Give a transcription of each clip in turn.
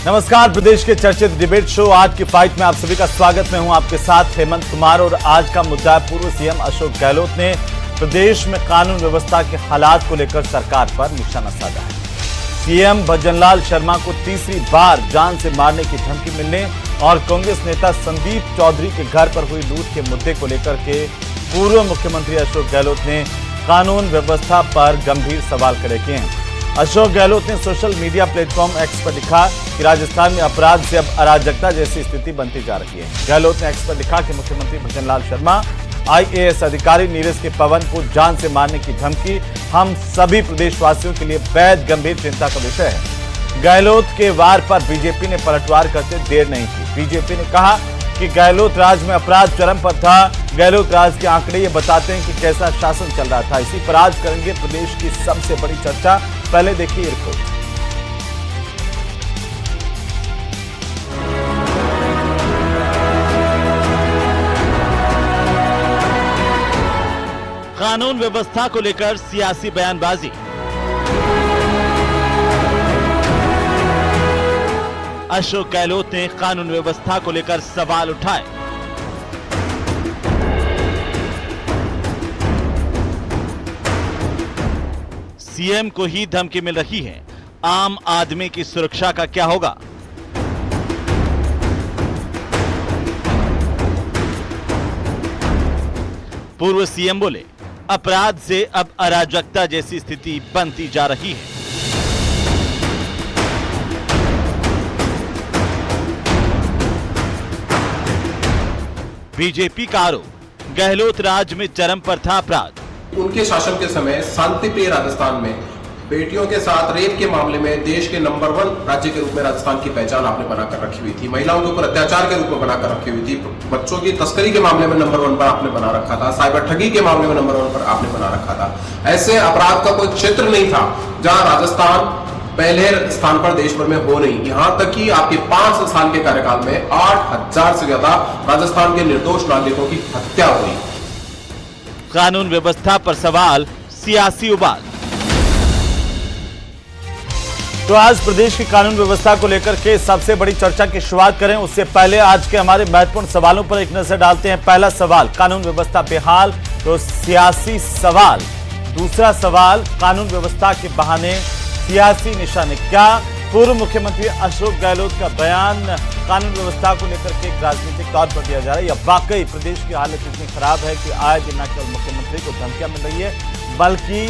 नमस्कार, प्रदेश के चर्चित डिबेट शो आज की फाइट में आप सभी का स्वागत। मैं हूं आपके साथ हेमंत कुमार और आज का मुद्दा है पूर्व सीएम अशोक गहलोत ने प्रदेश में कानून व्यवस्था के हालात को लेकर सरकार पर निशाना साधा है। सीएम भजनलाल शर्मा को तीसरी बार जान से मारने की धमकी मिलने और कांग्रेस नेता संदीप चौधरी के घर पर हुई लूट के मुद्दे को लेकर के पूर्व मुख्यमंत्री अशोक गहलोत ने कानून व्यवस्था पर गंभीर सवाल खड़े किए हैं। अशोक गहलोत ने सोशल मीडिया प्लेटफॉर्म एक्स पर लिखा कि राजस्थान में अपराध से अब अराजकता जैसी स्थिति बनती जा रही है। गहलोत ने एक्स पर लिखा कि मुख्यमंत्री भजनलाल शर्मा, आईएएस अधिकारी नीरज के पवन को जान से मारने की धमकी हम सभी प्रदेशवासियों के लिए बेहद गंभीर चिंता का विषय है। गहलोत के वार पर बीजेपी ने पलटवार करते देर नहीं की। बीजेपी ने कहा कि गहलोत राज में अपराध चरम पर था। गहलोत राज के आंकड़े ये बताते हैं कि कैसा शासन चल रहा था। इसी पर आज करेंगे प्रदेश की सबसे बड़ी चर्चा। पहले देखिए रिपोर्ट। कानून व्यवस्था को लेकर सियासी बयानबाजी। अशोक गहलोत ने कानून व्यवस्था को लेकर सवाल उठाए। सीएम को ही धमकी मिल रही है, आम आदमी की सुरक्षा का क्या होगा? पूर्व सीएम बोले, अपराध से अब अराजकता जैसी स्थिति बनती जा रही है। बीजेपी का आरोप, गहलोत राज में चरम पर था अपराध। उनके शासन के समय शांतिप्रिय राजस्थान में बेटियों के साथ रेप के मामले में देश के नंबर 1 राज्य के रूप में राजस्थान की पहचान आपने बनाकर रखी हुई थी। महिलाओं के ऊपर अत्याचार के रूप में बनाकर रखी हुई थी। बच्चों की तस्करी के मामले में नंबर 1 पर आपने बना रखा था। साइबर ठगी के मामले में नंबर 1 पर आपने बना रखा था। ऐसे अपराध का कोई क्षेत्र नहीं था जहां राजस्थान पहले स्थान पर देश भर में हो नहीं। यहां तक कि आपके 5 साल के कार्यकाल में 8000 से ज्यादा राजस्थान के निर्दोष नागरिकों की हत्या हुई। कानून व्यवस्था पर सवाल, सियासी उबाल। तो आज प्रदेश की कानून व्यवस्था को लेकर के सबसे बड़ी चर्चा की शुरुआत करें उससे पहले आज के हमारे महत्वपूर्ण सवालों पर एक नजर डालते हैं। पहला सवाल, कानून व्यवस्था बेहाल तो सियासी सवाल। दूसरा सवाल, कानून व्यवस्था के बहाने सियासी निशाने। क्या पूर्व मुख्यमंत्री अशोक गहलोत का बयान कानून व्यवस्था को लेकर के एक राजनीतिक तौर पर दिया जा रहा है या वाकई प्रदेश की हालत इतनी खराब है कि आज न केवल मुख्यमंत्री को धमकियां मिल रही है बल्कि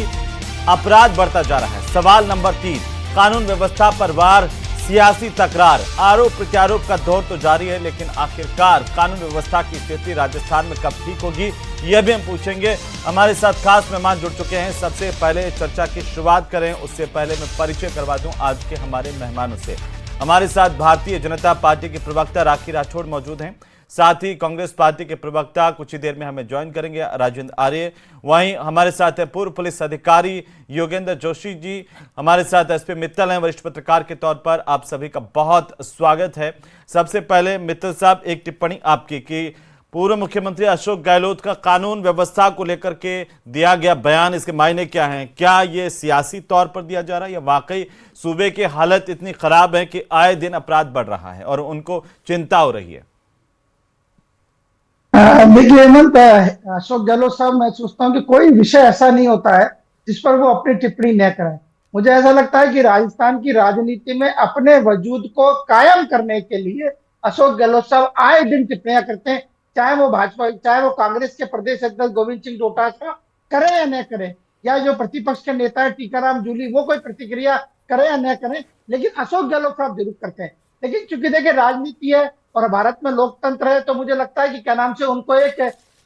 अपराध बढ़ता जा रहा है? सवाल नंबर 3, कानून व्यवस्था पर वार, सियासी तकरार। आरोप प्रत्यारोप का दौर तो जारी है लेकिन आखिरकार कानून व्यवस्था की स्थिति राजस्थान में कब ठीक होगी, यह भी हम पूछेंगे। हमारे साथ खास मेहमान जुड़ चुके हैं। सबसे पहले चर्चा की शुरुआत करें उससे पहले मैं परिचय करवा दूं आज के हमारे मेहमानों से। हमारे साथ भारतीय जनता पार्टी के प्रवक्ता राखी राठौड़ मौजूद हैं। साथ ही कांग्रेस पार्टी के प्रवक्ता कुछ ही देर में हमें ज्वाइन करेंगे, राजेंद्र आर्य। वहीं हमारे साथ है पूर्व पुलिस अधिकारी योगेंद्र जोशी जी। हमारे साथ एसपी मित्तल हैं, वरिष्ठ पत्रकार के तौर पर। आप सभी का बहुत स्वागत है। सबसे पहले मित्तल साहब, एक टिप्पणी आपकी कि पूर्व मुख्यमंत्री अशोक गहलोत का कानून व्यवस्था को लेकर के दिया गया बयान, इसके मायने क्या हैं? क्या ये सियासी तौर पर दिया जा रहा है या वाकई सूबे की हालत इतनी खराब है कि आए दिन अपराध बढ़ रहा है और उनको चिंता हो रही है? देखिए हेमंत, अशोक गहलोत साहब, मैं सोचता हूँ कि कोई विषय ऐसा नहीं होता है जिस पर वो अपनी टिप्पणी न करें। मुझे ऐसा लगता है कि राजस्थान की राजनीति में अपने वजूद को कायम करने के लिए अशोक गहलोत साहब आए दिन टिप्पणियां करते हैं, चाहे वो भाजपा, चाहे वो कांग्रेस के प्रदेश अध्यक्ष गोविंद सिंह डोटासरा करें या न करें, या जो प्रतिपक्ष के नेता है टीकाराम जूली वो कोई प्रतिक्रिया करें या न करें, लेकिन अशोक गहलोत साहब जरूर करते हैं। लेकिन चूंकि देखिए राजनीति है और भारत में लोकतंत्र है, तो मुझे लगता है कि क्या नाम से उनको एक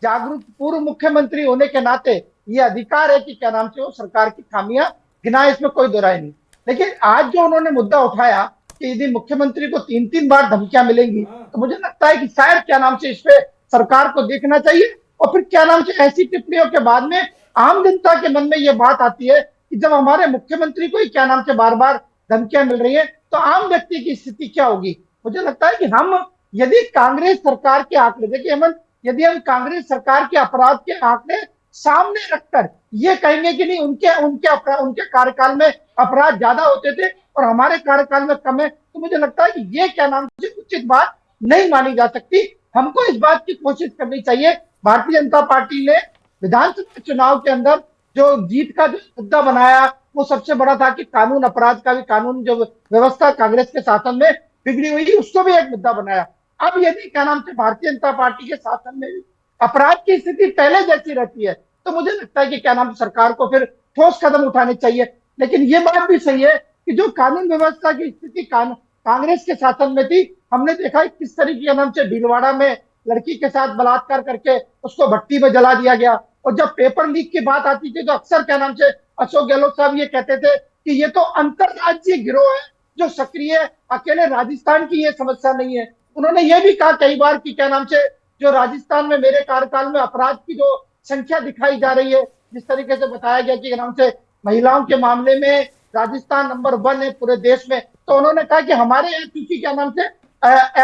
जागरूक पूर्व मुख्यमंत्री होने के नाते ये अधिकार है कि क्या नाम से वो सरकार की खामियां गिनाए, इसमें कोई दो राय नहीं। लेकिन आज जो उन्होंने मुद्दा उठाया कि यदि मुख्यमंत्री को 3-3 बार धमकियां मिलेंगी, तो मुझे लगता है कि शायद क्या नाम से इस पे सरकार को देखना चाहिए। और फिर क्या नाम से ऐसी टिप्पणियों के बाद में आम जनता के मन में ये बात आती है कि जब हमारे मुख्यमंत्री को ही क्या नाम से बार बार धमकियां मिल रही है तो आम व्यक्ति की स्थिति क्या होगी। मुझे लगता है कि हम यदि कांग्रेस सरकार के आंकड़े, देखिए हेमंत, यदि हम कांग्रेस सरकार के अपराध के आंकड़े सामने रखकर ये कहेंगे कि नहीं उनके कार्यकाल में अपराध ज्यादा होते थे, और हमारे कार्यकाल में कम है, तो मुझे लगता है कि ये क्या नाम से उचित बात नहीं मानी जा सकती। हमको इस बात की कोशिश करनी चाहिए। भारतीय जनता पार्टी ने विधानसभा चुनाव के अंदर जो जीत का जो मुद्दा बनाया वो सबसे बड़ा था कि कानून अपराध का भी कानून जो व्यवस्था कांग्रेस के शासन में बिगड़ी हुई थी उसको भी एक मुद्दा बनाया। अब यदि क्या नाम से भारतीय जनता पार्टी के शासन में भी अपराध की स्थिति पहले जैसी रहती है तो मुझे लगता है कि क्या नाम सरकार को फिर ठोस कदम उठाने चाहिए। लेकिन ये बात भी सही है कि जो कानून व्यवस्था की स्थिति कांग्रेस के शासन में थी, हमने देखा है किस तरीके के नाम से भीलवाड़ा में लड़की के साथ बलात्कार करके उसको भट्टी में जला दिया गया। और जब पेपर लीक की बात आती थी तो अक्सर क्या नाम से अशोक गहलोत साहब ये कहते थे कि ये तो अंतरराज्यीय गिरोह है जो सक्रिय है, अकेले राजस्थान की ये समस्या नहीं है। उन्होंने ये भी कहा कई बार कि क्या नाम से जो राजस्थान में मेरे कार्यकाल में अपराध की जो संख्या दिखाई जा रही है, जिस तरीके से बताया गया कि नाम से महिलाओं के मामले में राजस्थान नंबर 1 है पूरे देश में, तो उन्होंने कहा कि हमारे यहाँ चूंकि क्या नाम से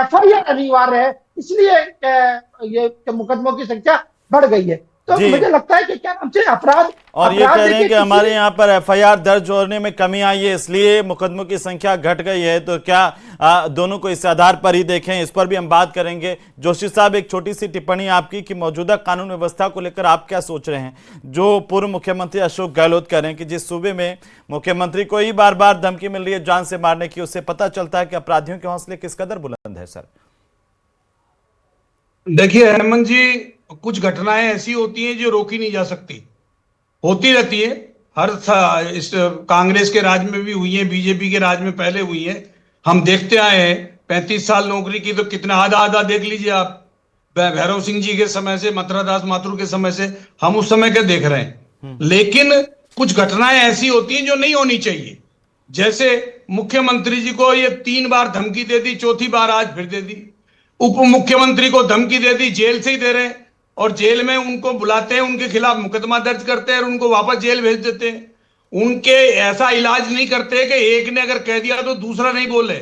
FIR अनिवार्य है इसलिए ये मुकदमों की संख्या बढ़ गई है। तो मुझे लगता है कि क्या नाम से अपराध और ये कह रहे हैं कि हमारे यहाँ पर FIR दर्ज होने में कमी आई है इसलिए मुकदमों की संख्या घट गई है। तो क्या दोनों को इस आधार पर ही देखें, इस पर भी हम बात करेंगे। जोशी साहब, एक छोटी सी टिप्पणी आपकी कि मौजूदा कानून व्यवस्था को लेकर आप क्या सोच रहे हैं? जो पूर्व मुख्यमंत्री अशोक गहलोत कह रहे हैं कि जिस सूबे में मुख्यमंत्री को ही बार बार धमकी मिल रही है जान से मारने की, उससे पता चलता है कि अपराधियों के हौसले किस कदर बुलंद है। सर देखिए हेमंत जी, कुछ घटनाएं ऐसी होती हैं जो रोकी नहीं जा सकती, होती रहती है। इस कांग्रेस के राज में भी हुई है, बीजेपी के राज में पहले हुई है, हम देखते आए हैं। 35 साल नौकरी की तो कितना आधा आधा देख लीजिए आप, भैरव सिंह जी के समय से, मथुरा दास माथुर के समय से, हम उस समय के देख रहे हैं। लेकिन कुछ घटनाएं ऐसी होती हैं जो नहीं होनी चाहिए। जैसे मुख्यमंत्री जी को ये 3 बार धमकी दे दी, चौथी बार आज फिर दे दी। उप मुख्यमंत्री को धमकी दे दी, जेल से ही दे रहे हैं, और जेल में उनको बुलाते हैं, उनके खिलाफ मुकदमा दर्ज करते हैं और उनको वापस जेल भेज देते हैं। उनके ऐसा इलाज नहीं करते कि एक ने अगर कह दिया तो दूसरा नहीं बोले,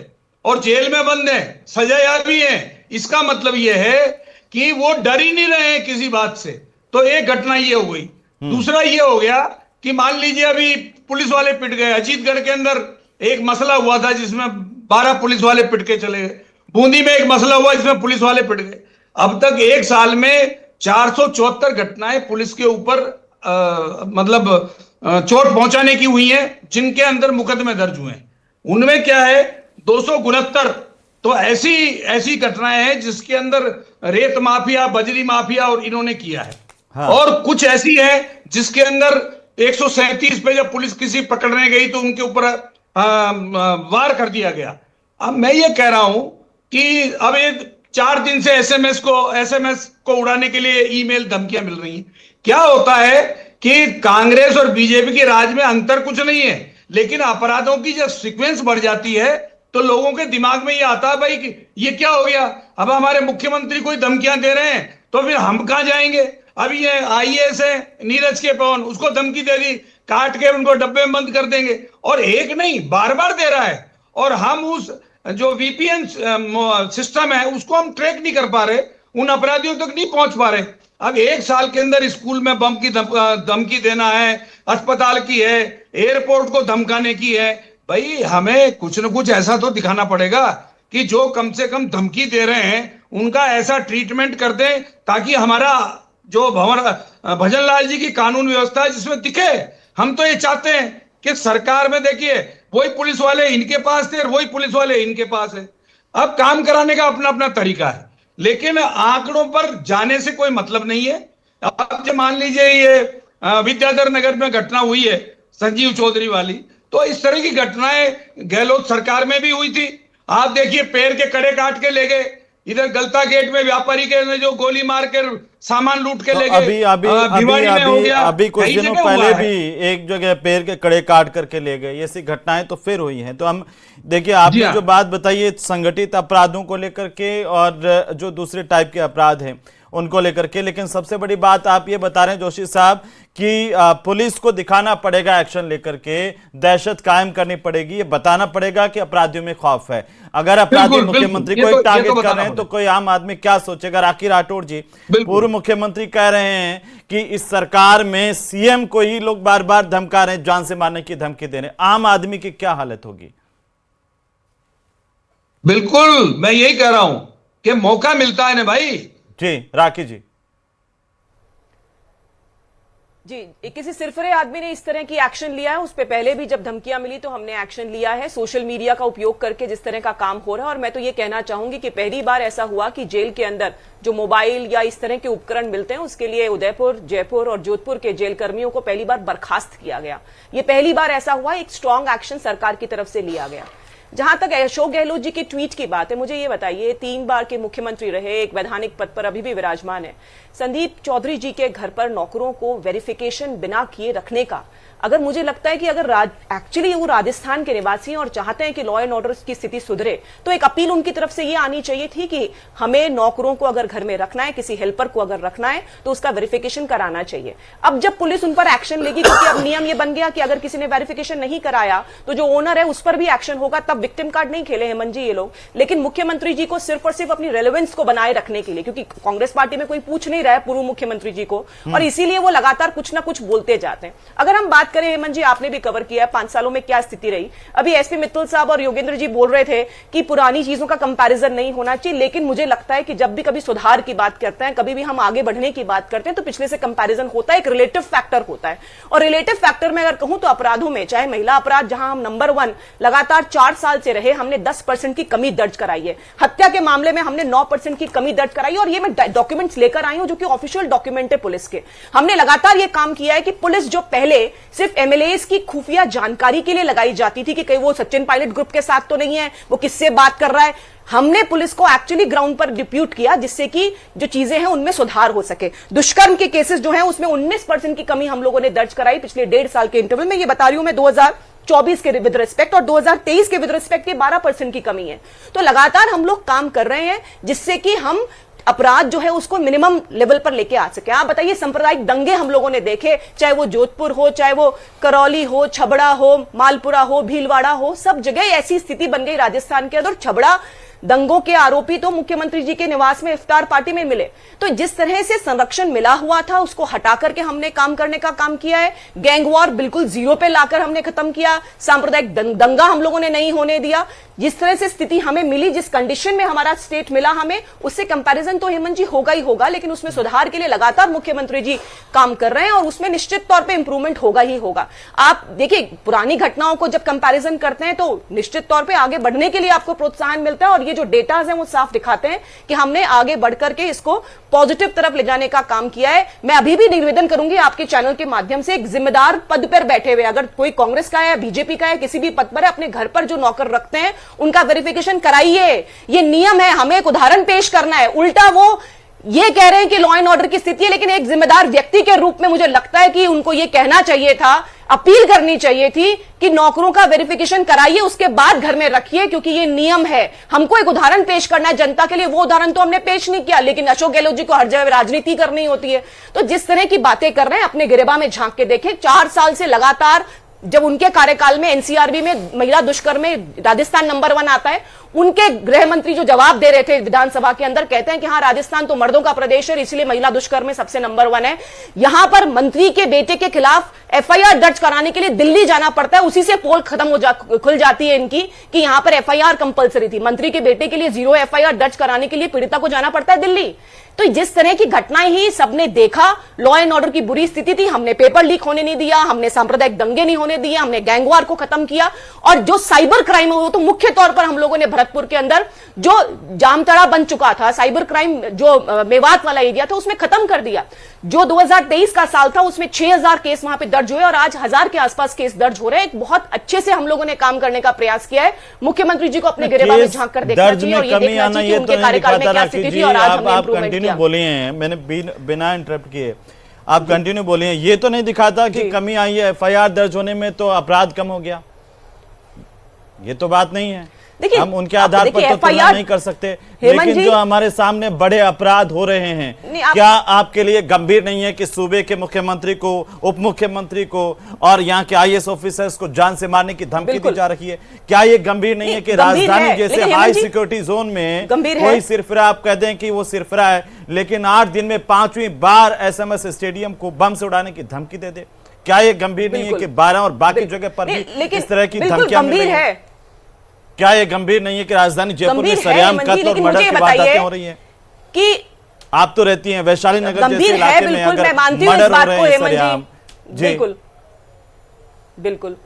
और जेल में बंद है, सजाया भी है। इसका मतलब यह है कि वो डर ही नहीं रहे हैं किसी बात से। तो एक घटना ये हो गई। दूसरा ये हो गया कि मान लीजिए अभी पुलिस वाले पिट गए, अजीतगढ़ के अंदर एक मसला हुआ था जिसमें 12 पुलिस वाले पिट के चले गए। बूंदी में एक मसला हुआ जिसमें पुलिस वाले पिट गए। अब तक एक साल में 474 घटनाएं पुलिस के ऊपर मतलब चोट पहुंचाने की हुई हैं, जिनके अंदर मुकदमे दर्ज हुए हैं। उनमें क्या है 269 तो ऐसी घटनाएं हैं जिसके अंदर रेत माफिया, बजरी माफिया और इन्होंने किया है। हाँ। और कुछ ऐसी है जिसके अंदर 137 पे जब पुलिस किसी पकड़ने गई तो उनके ऊपर वार कर दिया गया। अब मैं ये कह रहा हूं कि अब ये 4 दिन से एसएमएस को उड़ाने के लिए ईमेल धमकियां मिल रही हैं। क्या होता है कि कांग्रेस और बीजेपी के राज में अंतर कुछ नहीं है, लेकिन अपराधों की जब सीक्वेंस बढ़ जाती है तो लोगों के दिमाग में ये आता है भाई कि ये क्या हो गया, अब हमारे मुख्यमंत्री कोई धमकियां दे रहे हैं तो फिर हम कहां जाएंगे। अभी ये IAS है नीरज के पवन, उसको धमकी दे दी, काट के उनको डब्बे में बंद कर देंगे, और एक नहीं बार बार दे रहा है। और हम उस जो VPN सिस्टम है उसको हम ट्रैक नहीं कर पा रहे, उन अपराधियों तक नहीं पहुंच पा रहे। अब 1 साल के अंदर स्कूल में बम की धमकी देना है, अस्पताल की है, एयरपोर्ट को धमकाने की है। भाई हमें कुछ न कुछ ऐसा तो दिखाना पड़ेगा कि जो कम से कम धमकी दे रहे हैं उनका ऐसा ट्रीटमेंट कर दें ताकि हमारा जो भजन लाल जी की कानून व्यवस्था है जिसमें दिखे। हम तो ये चाहते हैं कि सरकार में देखिए वही पुलिस वाले इनके पास थे और वही पुलिस वाले इनके पास है। अब काम कराने का अपना अपना तरीका है, लेकिन आंकड़ों पर जाने से कोई मतलब नहीं है। अब जब मान लीजिए ये विद्याधर नगर में घटना हुई है संजीव चौधरी वाली, तो इस तरह की घटनाएं गहलोत सरकार में भी हुई थी। आप देखिए पैर के कड़े काट के ले गए, इधर गलता गेट में व्यापारी के जो गोली मार कर सामान लूट के ले गए। अभी कुछ दिनों पहले भी एक जगह पैर के कड़े काट करके ले गए, ऐसी घटनाएं तो फिर हुई हैं। तो हम देखिए आपने जो बात बताई संगठित अपराधों को लेकर के और जो दूसरे टाइप के अपराध हैं उनको लेकर के, लेकिन सबसे बड़ी बात आप ये बता रहे हैं जोशी साहब कि पुलिस को दिखाना पड़ेगा एक्शन लेकर के, दहशत कायम करनी पड़ेगी, ये बताना पड़ेगा कि अपराधियों में खौफ है। अगर अपराधी मुख्यमंत्री को एक टारगेट कर रहे हैं तो कोई आम आदमी क्या सोचेगा। राखी राठौड़ जी, पूर्व मुख्यमंत्री कह रहे हैं कि इस सरकार में CM को ही लोग बार बार धमका रहे हैं, जान से मारने की धमकी दे रहे हैं, आम आदमी की क्या हालत होगी? बिल्कुल, मैं यही कह रहा हूं कि मौका मिलता है ना भाई। जी राखी जी। जी, किसी सिरफरे आदमी ने इस तरह की एक्शन लिया है, उस पे पहले भी जब धमकियां मिली तो हमने एक्शन लिया है। सोशल मीडिया का उपयोग करके जिस तरह का काम हो रहा है, और मैं तो ये कहना चाहूंगी कि पहली बार ऐसा हुआ कि जेल के अंदर जो मोबाइल या इस तरह के उपकरण मिलते हैं, उसके लिए उदयपुर, जयपुर और जोधपुर के जेल कर्मियों को पहली बार बर्खास्त किया गया। ये पहली बार ऐसा हुआ, एक स्ट्रांग एक्शन सरकार की तरफ से लिया गया। जहां तक अशोक गहलोत जी के ट्वीट की बात है, मुझे ये बताइए, 3 बार के मुख्यमंत्री रहे, एक वैधानिक पद पर अभी भी विराजमान है, संदीप चौधरी जी के घर पर नौकरों को वेरिफिकेशन बिना किए रखने का, अगर मुझे लगता है कि अगर एक्चुअली वो राजस्थान के निवासी हैं और चाहते हैं कि लॉ एंड ऑर्डर की स्थिति सुधरे, तो एक अपील उनकी तरफ से ये आनी चाहिए थी कि हमें नौकरों को अगर घर में रखना है, किसी हेल्पर को अगर रखना है, तो उसका वेरिफिकेशन कराना चाहिए। अब जब पुलिस उन पर एक्शन लेगी, क्योंकि अब नियम ये बन गया कि अगर किसी ने वेरिफिकेशन नहीं कराया तो जो ओनर है उस पर भी एक्शन होगा, तब विक्टिम कार्ड नहीं खेले हेमंत जी ये लोग। लेकिन मुख्यमंत्री जी को सिर्फ और सिर्फ अपनी रेलेवेंस को बनाए रखने के लिए, क्योंकि कांग्रेस पार्टी में कोई पूछ नहीं रहा है पूर्व मुख्यमंत्री जी को, और इसीलिए वो लगातार कुछ ना कुछ बोलते जाते हैं। अगर हम बात करें, हेमंत जी आपने भी कवर किया है 5 सालों में क्या स्थिति रही, अभी एसपी मित्तल साहब और योगेंद्र जी बोल रहे थे कि पुरानी चीजों का कंपैरिजन नहीं होना चाहिए, लेकिन मुझे लगता है कि जब भी कभी सुधार की बात करते हैं, कभी भी हम आगे बढ़ने की बात करते हैं, तो पिछले से कंपैरिजन होता है, एक रिलेटिव फैक्टर होता है। और रिलेटिव फैक्टर में अगर कहूं तो अपराधों में, चाहे महिला अपराध जहां हम नंबर 1 लगातार 4 साल से रहे, हमने 10% की कमी दर्ज कराई है। हत्या के मामले में हमने 9% की कमी दर्ज कराई, और ये मैं डॉक्यूमेंट्स लेकर आई हूं जो कि ऑफिशियल डॉक्यूमेंट है पुलिस के। हमने लगातार ये काम किया है कि पुलिस जो पहले सिर्फ एमएलए की खुफिया जानकारी के लिए लगाई जाती थी कि कहीं वो सचिन पायलट ग्रुप के साथ तो नहीं है, वो किससे बात कर रहा है, हमने पुलिस को एक्चुअली ग्राउंड पर डिप्यूट किया, जिससे कि जो चीजें हैं उनमें सुधार हो सके। दुष्कर्म के केसेस जो हैं उसमें 19% की कमी हम लोगों ने दर्ज कराई पिछले 1.5 साल के इंटरवल में। ये बता रही हूं मैं 2024 के विद रिस्पेक्ट, और 2023 के विद रिस्पेक्ट के 12% की कमी है। तो लगातार हम लोग काम कर रहे हैं जिससे कि हम अपराध जो है उसको मिनिमम लेवल पर लेके आ सके। आप बताइए, सांप्रदायिक दंगे हम लोगों ने देखे, चाहे वो जोधपुर हो, चाहे वो करौली हो, छबड़ा हो, मालपुरा हो, भीलवाड़ा हो, सब जगह ऐसी स्थिति बन गई राजस्थान के अंदर। छबड़ा दंगों के आरोपी तो मुख्यमंत्री जी के निवास में इफ्तार पार्टी में मिले। तो जिस तरह से संरक्षण मिला हुआ था उसको हटा करके हमने काम करने का काम किया है। गैंग वॉर बिल्कुल 0 पे लाकर हमने खत्म किया। सांप्रदायिक दंगा हम लोगों ने नहीं होने दिया। जिस तरह से स्थिति हमें मिली, जिस कंडीशन में हमारा स्टेट मिला हमें, उससे कंपैरिजन तो हेमंत जी होगा ही होगा, लेकिन उसमें सुधार के लिए लगातार मुख्यमंत्री जी काम कर रहे हैं और उसमें निश्चित तौर पे इंप्रूवमेंट होगा ही होगा। आप देखिए, पुरानी घटनाओं को जब कंपैरिजन करते हैं तो निश्चित तौर पे आगे बढ़ने के लिए आपको प्रोत्साहन मिलता है, और ये जो डेटाज हैं वो साफ दिखाते हैं कि हमने आगे बढ़ करके इसको पॉजिटिव तरफ ले जाने का काम किया है। मैं अभी भी निवेदन करूंगी आपके चैनल के माध्यम से, एक जिम्मेदार पद पर बैठे हुए, अगर कोई कांग्रेस का है, बीजेपी का है, किसी भी पद पर है, अपने घर पर जो नौकर रखते हैं उनका वेरिफिकेशन कराइए। ये नियम है, हमें एक उदाहरण पेश करना है। उल्टा वो ये कह रहे हैं कि लॉ एंड ऑर्डर की स्थिति है, लेकिन एक जिम्मेदार व्यक्ति के रूप में मुझे लगता है कि उनको ये कहना चाहिए था, अपील करनी चाहिए थी कि नौकरों का वेरिफिकेशन कराइए, उसके बाद घर में रखिए, क्योंकि ये नियम है। हमको एक उदाहरण पेश करना है जनता के लिए, वो उदाहरण तो हमने पेश नहीं किया, लेकिन अशोक गहलोत जी को हर जगह राजनीति करनी होती है। तो जिस तरह की बातें कर रहे हैं, अपने गिरेबा में झांक के देखें। 4 साल से लगातार जब उनके कार्यकाल में एनसीआरबी में महिला दुष्कर्म में राजस्थान नंबर 1 आता है, उनके गृह मंत्री जो जवाब दे रहे थे विधानसभा के अंदर, कहते हैं कि हाँ, राजस्थान तो मर्दों का प्रदेश है, इसलिए महिला दुष्कर्म में सबसे नंबर 1 है। यहां पर मंत्री के बेटे के खिलाफ एफआईआर दर्ज कराने के लिए दिल्ली जाना पड़ता है, उसी से पोल खुल जाती है इनकी कि यहां पर एफआईआर कंपलसरी थी। मंत्री के बेटे के लिए 0 एफआईआर दर्ज कराने के लिए पीड़िता को जाना पड़ता है दिल्ली। तो जिस तरह की घटनाएं ही सबने देखा, लॉ एंड ऑर्डर की बुरी स्थिति थी, हमने पेपर लीक होने नहीं दिया, हमने सांप्रदायिक दंगे नहीं होने दिए, हमने गैंगवार को खत्म किया। और जो साइबर क्राइम है वो तो मुख्य तौर पर हम लोगों ने भरतपुर के अंदर जो जामतड़ा बन चुका था, साइबर क्राइम जो मेवात वाला एरिया था, उसमें खत्म कर दिया। जो 2023 का साल था उसमें 6000 केस वहां पे दर्ज हुए और आज 1000 के आसपास केस दर्ज हो रहे हैं। एक बहुत अच्छे से हम लोगों ने काम करने का प्रयास किया है। मुख्यमंत्री जी को अपने गिरेबा में झांक कर देखना चाहिए और ये देखना चाहिए कि उनके कार्यकाल में क्या स्थिति थी और आज हमने इंप्रूवमेंट किया। बोलिए हैं, मैंने बिना इंटरप्ट किए आप कंटिन्यू बोलिए। ये तो नहीं दिखाता कि कमी आई है, एफआईआर दर्ज होने में तो अपराध कम हो गया, ये तो बात नहीं है। हम उनके आधार पर तो तुलना नहीं कर सकते, लेकिन जो हमारे सामने बड़े अपराध हो रहे हैं, क्या आपके लिए गंभीर नहीं है कि सूबे के मुख्यमंत्री को, उप मुख्यमंत्री को और यहाँ के आईएएस ऑफिसर्स को जान से मारने की धमकी दी जा रही है? क्या ये गंभीर नहीं है कि राजधानी जैसे हाई सिक्योरिटी जोन में कोई सिरफिरा, आप कह दें कि वो सिरफिरा है, लेकिन 8 दिन में 5वीं बार एसएमएस स्टेडियम को बम से उड़ाने की धमकी दे दे? क्या ये गंभीर नहीं है कि 12 और बाकी जगह पर भी इस तरह की धमकियां मिल रही हैं? क्या ये गंभीर नहीं है कि राजधानी जयपुर में गंभीर है सरेआम हेमंत जी, कत्ल और लेकिन मर्डर मुझे की बताइए वारदातें हो रही हैं? कि आप तो रहती हैं वैशाली नगर जैसे गंभीर है, इलाके में, बिल्कुल अगर मैं मानती हूँ इस मर्डर हो बात रहे को हैं हेमंत सरेआम, जी, बिल्कुल बिल्कुल।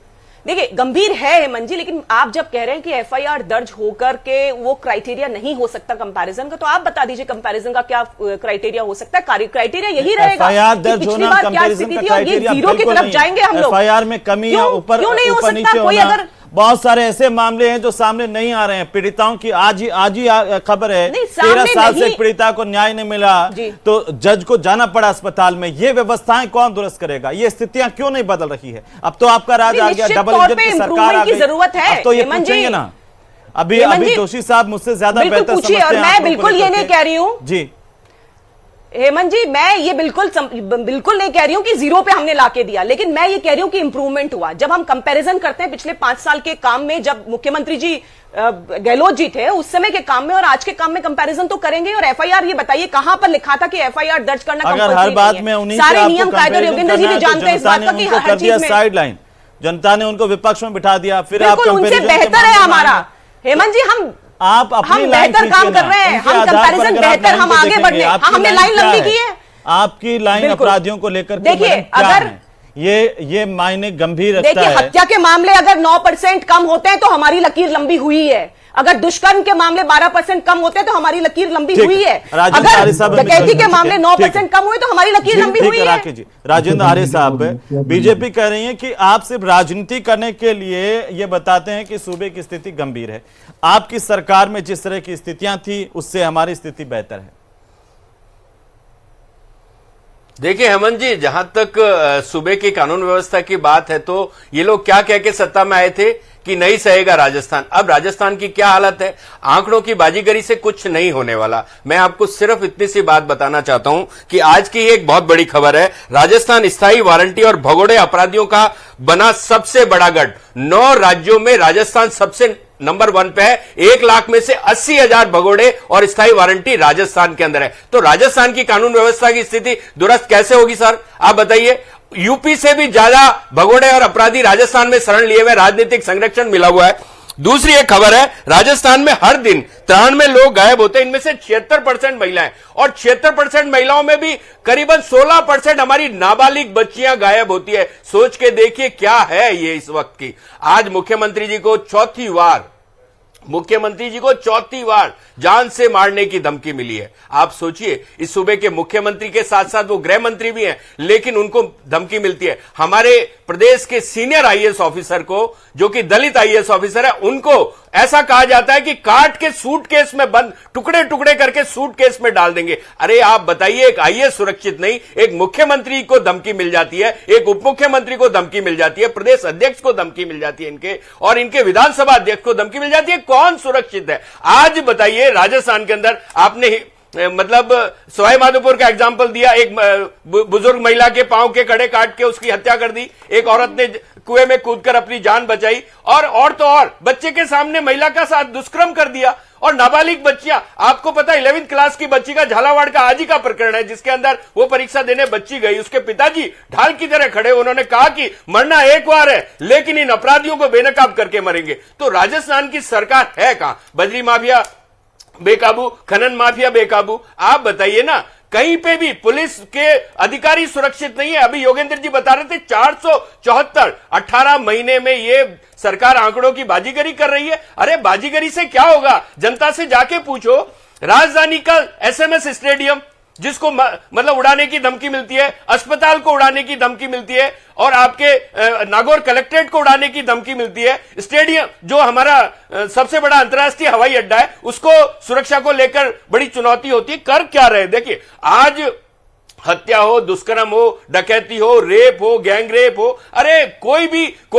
देखिए गंभीर है हेमंत जी, लेकिन आप जब कह रहे हैं कि एफआईआर दर्ज होकर के वो क्राइटेरिया नहीं हो सकता कंपैरिजन का, तो आप बता दीजिए कंपैरिजन का क्या क्राइटेरिया हो सकता है? क्राइटेरिया यही रहेगा एफआईआर कि दर्ज पिछली होना बार क्या कंपैरिजन स्थिति का थी और ये क्राइटेरिया जीरो की बिल्कुल तरफ नहीं जाएंगे हम लोग। एफआईआर में कमी या ऊपर क्यों नहीं हो ऊपर सकता? नीचे कोई होना, अगर बहुत सारे ऐसे मामले हैं जो सामने नहीं आ रहे हैं। पीड़िताओं की आज ही खबर है, नहीं, 13 साल से नहीं। एक पीड़िता को न्याय नहीं मिला जी। तो जज को जाना पड़ा अस्पताल में। ये व्यवस्थाएं कौन दुरुस्त करेगा? ये स्थितियां क्यों नहीं बदल रही है? अब तो आपका राज आ गया, डबल इंजन की सरकार आ की गई, जरूरत है। अब तो ये हेमंत जी, पूछेंगे ना। अभी हेमंत जी, जोशी साहब मुझसे ज्यादा बिल्कुल बेहतर पूछिए, समझते और हैं मैं आंकड़ों को बिल्कुल ये लेकर नहीं के। कह रही हूं जी हेमंत जी, मैं ये बिल्कुल नहीं कह रही हूं कि जीरो पे हमने लाके दिया, लेकिन मैं ये कह रही हूं कि इंप्रूवमेंट हुआ। जब हम कंपैरिजन करते हैं पिछले 5 साल के काम में, जब मुख्यमंत्री जी गहलोत जी थे उस समय के काम में और आज के काम में कंपैरिजन तो करेंगे। और एफआईआर, ये बताइए कहां पर लिखा था कि एफआईआर दर्ज करना अगर कंपल्सरी हर बात नहीं में है? उन्हीं सारे नियम कायदे योगेंद्र जी भी जानते हैं इस बात का कि हर चीज में साइडलाइन जनता ने उनको विपक्ष में बिठा दिया, फिर आप बिल्कुल उनसे कंपैरिजन के बेहतर है मामले में हमारा। आए। हेमंत जी, आप अपनी हम लाइन बेहतर काम खींचिए कर ना। रहे हैं, उनके हम आधार पर कंपैरिजन अगर आप बेहतर, लाइन हम को आगे देखेंगे, बढ़ने, आपकी हमने लाइन क्या लंबी है? की है। आपकी लाइन बिल्कुल। अपराधियों को लेकर के देखिए, मैडम क्या अगर- है? ये मायने गंभीर रखता देखिए, है। हत्या के मामले अगर 9% कम होते हैं तो हमारी लकीर लंबी हुई है। अगर दुष्कर्म के मामले 12% कम होते हैं तो हमारी लकीर लंबी ठीक हुई है। राजेंद्र अगर आर्य साहब डकैती के ठीक मामले है, 9% कम हुए तो हमारी लकीर लंबी ठीक हुई है, है। राकेश जी। राजेंद्र आर्य साहब, बीजेपी कह रही है कि आप सिर्फ राजनीति करने के लिए ये बताते हैं कि सूबे की स्थिति गंभीर है। आपकी सरकार में जिस तरह की स्थितियां थी उससे हमारी स्थिति बेहतर है। देखिए हेमंत जी, जहां तक सूबे की कानून व्यवस्था की बात है तो ये लोग क्या कह के सत्ता में आए थे कि नहीं सहेगा राजस्थान। अब राजस्थान की क्या हालत है? आंकड़ों की बाजीगरी से कुछ नहीं होने वाला। मैं आपको सिर्फ इतनी सी बात बताना चाहता हूं कि आज की एक बहुत बड़ी खबर है। राजस्थान स्थायी वारंटी और भगोड़े अपराधियों का बना सबसे बड़ा गढ़। 9 राज्यों में राजस्थान सबसे नंबर 1 पे है। 1 लाख में से 80,000 भगोड़े और स्थायी वारंटी राजस्थान के अंदर है। तो राजस्थान की कानून व्यवस्था की स्थिति दुरुस्त कैसे होगी सर? आप बताइए। यूपी से भी ज्यादा भगोड़े और अपराधी राजस्थान में शरण लिए हुए, राजनीतिक संरक्षण मिला हुआ है। दूसरी एक खबर है, राजस्थान में हर दिन 93 लोग गायब होते हैं, इनमें से 76% महिलाएं, और 76% महिलाओं में भी करीबन 16% हमारी नाबालिग बच्चियां गायब होती है। सोच के देखिए क्या है ये इस वक्त की। आज मुख्यमंत्री जी को चौथी बार जान से मारने की धमकी मिली है। आप सोचिए, इस सूबे के मुख्यमंत्री के साथ साथ वो गृह मंत्री भी हैं, लेकिन उनको धमकी मिलती है। हमारे प्रदेश के सीनियर आईएएस ऑफिसर को, जो कि दलित आईएएस ऑफिसर है, उनको ऐसा कहा जाता है कि काट के सूटकेस में बंद, टुकड़े टुकड़े करके सूटकेस में डाल देंगे। अरे आप बताइए, एक आईएएस सुरक्षित नहीं, एक मुख्यमंत्री को धमकी मिल जाती है, एक उप मुख्यमंत्री को धमकी मिल जाती है, प्रदेश अध्यक्ष को धमकी मिल जाती है इनके, और इनके विधानसभा अध्यक्ष को धमकी मिल जाती है। कौन सुरक्षित है? आज बताइए, राजस्थान के अंदर आपने मतलब सवाई माधोपुर का एग्जाम्पल दिया, एक बुजुर्ग महिला के पांव के कड़े काट के उसकी हत्या कर दी, एक औरत ने कुएं में कूदकर अपनी जान बचाई, और तो और बच्चे के सामने महिला का साथ दुष्कर्म कर दिया, और नाबालिग बच्चियां। आपको पता है 11वीं क्लास की बच्ची का झालावाड़ का आज ही का प्रकरण है, जिसके अंदर वो परीक्षा देने बच्ची गई, उसके पिताजी ढाल की तरह खड़े, उन्होंने कहा कि मरना एक बार है लेकिन इन अपराधियों को बेनकाब करके मरेंगे। तो राजस्थान की सरकार है कहां? बजरी माफिया बेकाबू, खनन माफिया बेकाबू। आप बताइए ना, कहीं पे भी पुलिस के अधिकारी सुरक्षित नहीं है। अभी योगेंद्र जी बता रहे थे 474, 18 महीने में ये सरकार आंकड़ों की बाजीगरी कर रही है। अरे बाजीगरी से क्या होगा? जनता से जाके पूछो। राजधानी का एसएमएस स्टेडियम, जिसको मतलब उड़ाने की धमकी मिलती है, अस्पताल को उड़ाने की धमकी मिलती है, और आपके नागौर कलेक्ट्रेट को उड़ाने की धमकी मिलती है, स्टेडियम जो हमारा सबसे बड़ा अंतर्राष्ट्रीय हवाई अड्डा है, उसको सुरक्षा को लेकर बड़ी चुनौती होती है। कर क्या रहे? देखिए, आज हत्या हो, दुष्कर्म हो, डकैती हो, रेप हो, गैंग रेप हो, अरे कोई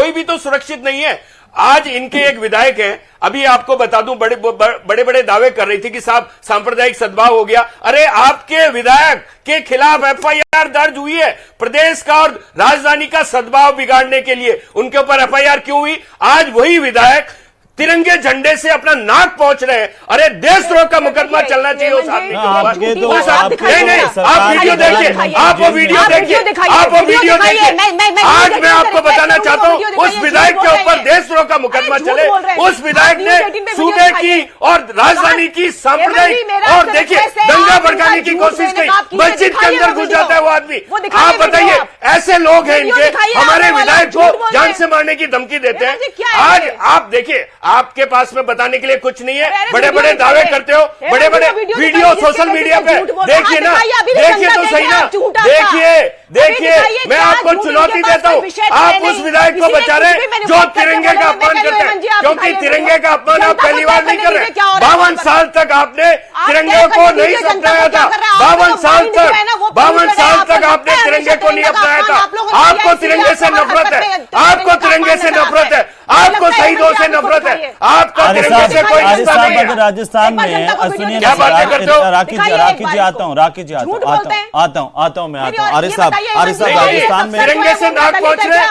भी तो सुरक्षित नहीं है। आज इनके एक विधायक हैं, अभी आपको बता दूं, बड़े दावे कर रही थी कि साहब सांप्रदायिक सद्भाव हो गया। अरे आपके विधायक के खिलाफ एफआईआर दर्ज हुई है, प्रदेश का और राजधानी का सद्भाव बिगाड़ने के लिए उनके ऊपर एफआईआर क्यों हुई? आज वही विधायक तिरंगे झंडे से अपना नाक पहुंच रहे हैं। अरे देशद्रोह का मुकदमा चलना चाहिए उस आदमी के ऊपर। आपके तो नहीं नहीं, आप वीडियो देखिए, आप वो वीडियो देखिए, आप वो वीडियो देखिए। आज मैं आपको बताना चाहता हूँ, उस विधायक के ऊपर देशद्रोह का मुकदमा चले, उस विधायक ने सूबे की और राजधानी की सांप्रदायिक और देखिए दंगा भड़काने की कोशिश की, मस्जिद के अंदर घुस जाता है वो आदमी। आप बताइए, ऐसे लोग हैं इनके, हमारे विधायक को जान से मारने की धमकी देते हैं। आज आप देखिए, आपके पास में बताने के लिए कुछ नहीं है, बड़े बड़े दावे करते हो, बड़े बड़े वीडियो सोशल मीडिया पे देखिए ना, देखिए तो सही ना, देखिए मैं आपको चुनौती देता हूं, आप उस विधायक को बचा रहे हैं जो तिरंगे का अपमान करते हैं, क्योंकि तिरंगे का अपमान आप पहली बार नहीं कर रहे। 52 साल तक आपने तिरंगे को नहीं अपनाया था, 52 साल तक आपने तिरंगे को नहीं अपनाया था। आपको तिरंगे से नफरत है, आपको तिरंगे से नफरत है, आपको शहीदों से नफरत है, आपका तिरंगे से कोई रिश्ता नहीं है। राजस्थान में सुनिए क्या बातें करते हो? राकेश जी आता हूँ, राकेश जी आता हूँ आरिफ साहब राजस्थान में तिरंगे से नाक पहुंच रहे,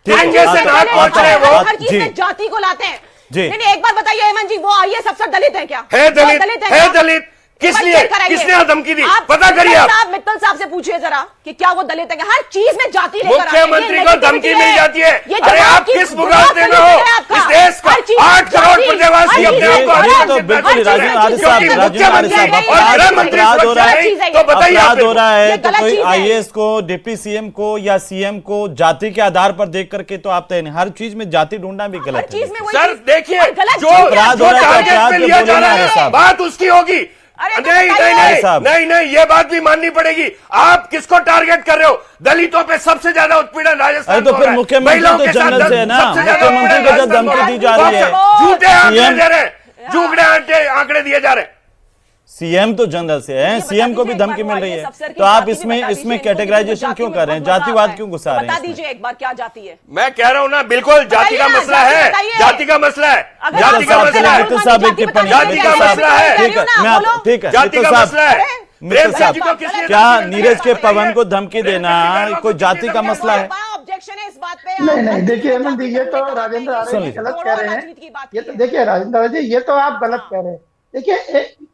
तिरंगे से नाक पहुंच रहे वो हर चीज में जाति को लाते हैं जी। नहीं, एक बात बताइए हेमंत जी, वो आइए सबसे दलित है क्या? है दलित किस लिए, किसने धमकी दी, पता करिए आप। मित्तल साहब से पूछिए जरा कि क्या वो दलित है? हर चीज में जाति लेकर मुख्यमंत्री को धमकी मिल जाती है। अरे आप किस मुकाबले में हो? इस देश का 8 करोड़ प्रदेशवासी अपने आप को तो बिल्कुल अपराध हो रहा है तो कोई आईएएस को, डिप्टी सीएम को या सीएम को जाति के आधार पर देख करके तो आप तय नहीं, हर चीज में जाति ढूंढना भी गलत है। सर देखिए, जो टारगेट पे लिया जा रहा है बात उसकी होगी। नहीं, ये बात भी माननी पड़ेगी। आप किसको टारगेट कर रहे हो? दलितों पे सबसे ज्यादा उत्पीड़न राजस्थान। तो फिर मुख्यमंत्री तो जनरल से है ना, मुख्यमंत्री को जब धमकी दी जा रही है, झूठे आंकड़े दे रहे हैं, झूठे आंकड़े दिए जा रहे हैं। सीएम तो जनरल से है, सीएम को भी धमकी मिल रही है, तो आप इसमें कैटेगराइजेशन क्यों कर रहे हैं, जातिवाद क्यों घुसा रहे हैं? बता दीजिए एक बार क्या जाति है? मैं कह रहा हूं ना, बिल्कुल जाति का मसला है, जाति का मसला है, जाति का मसला है, साहब एक टिप्पणी, जाति का मसला है, ठीक है, जाति का मसला है। मित्तल साहब, क्या नीरज के पवन को धमकी देना कोई जाति का मसला है? ऑब्जेक्शन है इस बात पे? नहीं देखिए हेमंत जी, ये तो राजेंद्र आर्य जी गलत कह रहे हैं। ये तो देखिए राजेंद्र जी, ये तो आप गलत कह रहे हैं। देखिए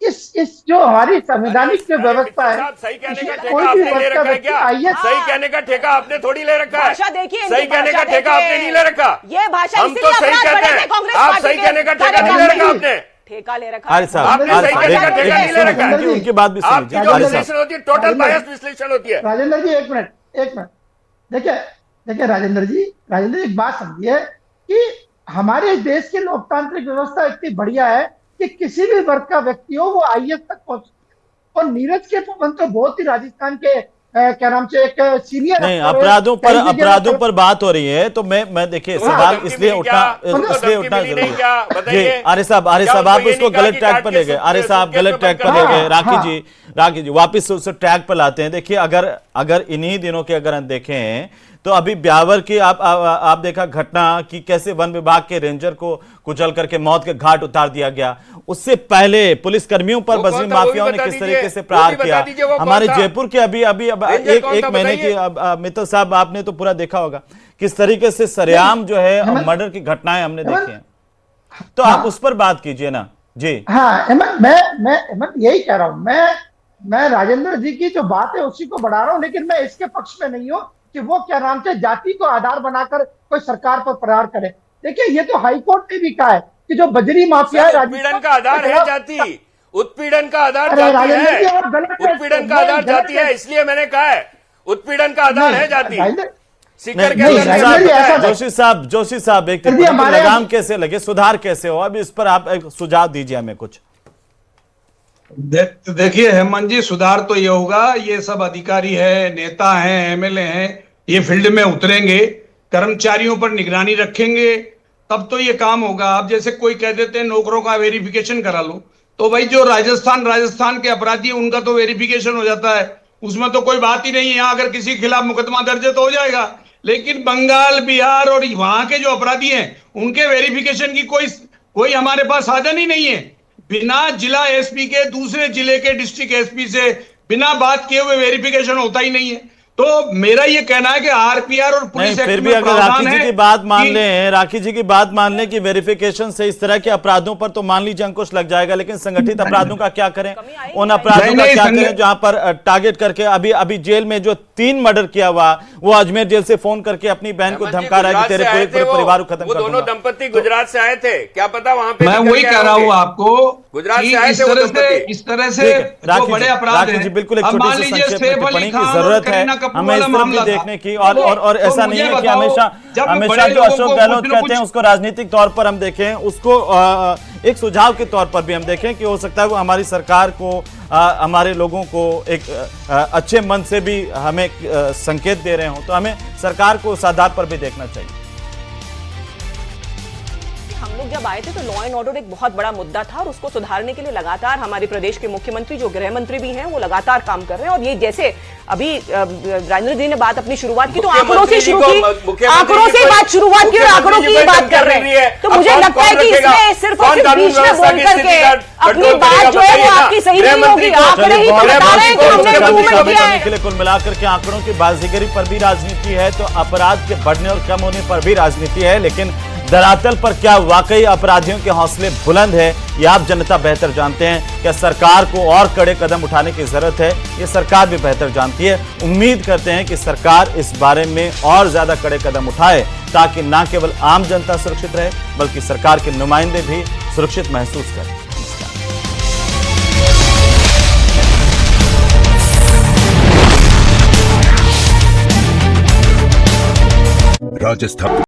इस जो हमारी संवैधानिक जो व्यवस्था है, सही कहने का ठेका आपने ले रखा है क्या? सही कहने का ठेका आपने थोड़ी ले रखा है। सही कहने का ठेका आपने नहीं ले रखा। ये भाषा हम तो सही कहते हैं, आप सही कहने का ठेका नहीं ले रखा आपने। ठेका ले रखा अरे साहब, आपने सही कहने का ठेका नहीं ले रखा है। उनकी बात भी आपकी जो विश्लेषण होती है टोटल बायस विश्लेषण होती है। राजेंद्र जी एक मिनट देखिए राजेंद्र जी एक बात समझिए कि हमारे देश की लोकतांत्रिक व्यवस्था इतनी बढ़िया है कि किसी भी वर्ग का व्यक्ति हो वो आईएएस तक पहुंच। और नीरज के पवन तो बहुत ही राजस्थान के क्या नाम से एक सीनियर नहीं, अपराधों पर बात हो रही है, तो मैं देखिए सवाल इसलिए उठना जरूरी है जी। आर्य साहब आप उसको गलत ट्रैक पर ले गए, आर्य साहब गलत ट्रैक पर ले गए। राखी जी वापिस उस ट्रैक पर लाते हैं। देखिए अगर इन्हीं दिनों के अगर हम देखें तो अभी ब्यावर की आप देखा घटना कि कैसे वन विभाग के रेंजर को कुचल करके मौत के घाट उतार दिया गया। उससे पहले पुलिस कर्मियों पर बजरी माफियाओं ने किस तरीके से प्रहार किया। हमारे जयपुर के अभी एक महीने की मित्तल साहब आपने तो पूरा देखा होगा किस तरीके से सरेआम जो है मर्डर की घटनाएं हमने देखी हैं। तो आप उस पर बात कीजिए ना जी। हाँ मैं यही कह रहा हूँ, मैं राजेंद्र जी की जो बात है उसी को बढ़ा रहा हूँ, लेकिन मैं इसके पक्ष में नहीं हूँ कि वो क्या नाम से जाति को आधार बनाकर कोई सरकार पर प्रहार करे। देखिए ये तो हाईकोर्ट ने भी कहा है कि जो बजरी माफिया है, उत्पीड़न का आधार है जाति, उत्पीड़न का आधार जाति है, उत्पीड़न का आधार जाति है, इसलिए मैंने कहा है उत्पीड़न का आधार है जाति। जोशी साहब एक लगाम कैसे लगे, सुधार कैसे हो, अब इस पर आप एक सुझाव दीजिए हमें कुछ। देखिए हेमंत जी, सुधार तो ये होगा, ये सब अधिकारी है, नेता हैं, एमएलए हैं, ये फील्ड में उतरेंगे, कर्मचारियों पर निगरानी रखेंगे, तब तो ये काम होगा। आप जैसे कोई कह देते हैं नौकरों का वेरिफिकेशन करा लो, तो भाई जो राजस्थान के अपराधी है उनका तो वेरिफिकेशन हो जाता है, उसमें तो कोई बात ही नहीं है। यहाँ अगर किसी के खिलाफ मुकदमा दर्ज है तो हो जाएगा, लेकिन बंगाल, बिहार और वहां के जो अपराधी हैं उनके वेरिफिकेशन की कोई हमारे पास साधन ही नहीं है। बिना जिला एसपी के दूसरे जिले के डिस्ट्रिक्ट एसपी से बिना बात किए हुए वेरिफिकेशन होता ही नहीं है। तो मेरा ये कहना है कि आरपीआर और नहीं, पुलिस फिर एक्ट भी में अगर राखी प्रावधान जी है की बात मान कि- लें, राखी जी की बात मान लें कि वेरिफिकेशन से इस तरह के अपराधों पर तो मान लीजिए अंकुश लग जाएगा, लेकिन संगठित अपराधों का क्या करें, उन अपराधों नहीं, का नहीं, क्या करें जहां पर टारगेट करके अभी जेल में जो 3 मर्डर किया हुआ, वो अजमेर जेल से फोन करके अपनी बहन को धमका रहा है कि तेरे पूरे परिवार को खत्म वो कर दोनों दूंगा। दंपति गुजरात से आए थे, क्या पता वहां पे मैं निकल वही के कह रहा आए हूँ होंगे। आपको गुजरात कि से आए थे वो दंपति। इस तरह से ठीक है, जो राखी बड़े जी, अपराध राखी जी, हैं, बिल्कुल एक अब छोटी मान सी लीजिए संक्षेप में सैफ अली टिप्पणी की खान और जरूरत है, करीना कपूर हमें इस वाला तरफ भी मामला था। देखने की, और तो ऐसा नहीं मुझे है कि बताओ, हमेशा जब हमेशा बड़े जो लोगों अशोक को गहलोत कुछ न कहते हैं कुछ- उसको राजनीतिक तौर पर हम देखें, उसको एक सुझाव के तौर पर भी हम देखें कि हो सकता है वो हमारी सरकार को, हमारे लोगों को एक अच्छे मन से भी हमें संकेत दे रहे हो, तो हमें सरकार को उस आधार पर भी देखना चाहिए। हम लोग जब आए थे तो लॉ एंड ऑर्डर एक बहुत बड़ा मुद्दा था और उसको सुधारने के लिए लगातार हमारे प्रदेश के मुख्यमंत्री जो गृह मंत्री भी हैं वो लगातार काम कर रहे हैं। और ये जैसे अभी राजेंद्र जी ने बात अपनी शुरुआत की तो आंकड़ों से शुरू की, आंकड़ों से बात शुरुआत की और आंकड़ों की बात कर रहे हैं। तो मुझे लगता है कि इसमें सिर्फ और सिर्फ बीच में बोल करके अपनी बात जो है वो आपकी सही नहीं होगी। आंकड़े ही तो बता रहे हैं कि हमने मूवमेंट किया है। के लिए कुल मिलाकर के आंकड़ों की बाजीगरी पर भी राजनीति है, तो अपराध के बढ़ने और कम होने पर भी राजनीति है, लेकिन धरातल पर क्या वाकई अपराधियों के हौसले बुलंद है, ये आप जनता बेहतर जानते हैं। क्या सरकार को और कड़े कदम उठाने की जरूरत है, ये सरकार भी बेहतर जानती है। उम्मीद करते हैं कि सरकार इस बारे में और ज्यादा कड़े कदम उठाए, ताकि न केवल आम जनता सुरक्षित रहे, बल्कि सरकार के नुमाइंदे भी सुरक्षित महसूस करें। राजस्थान।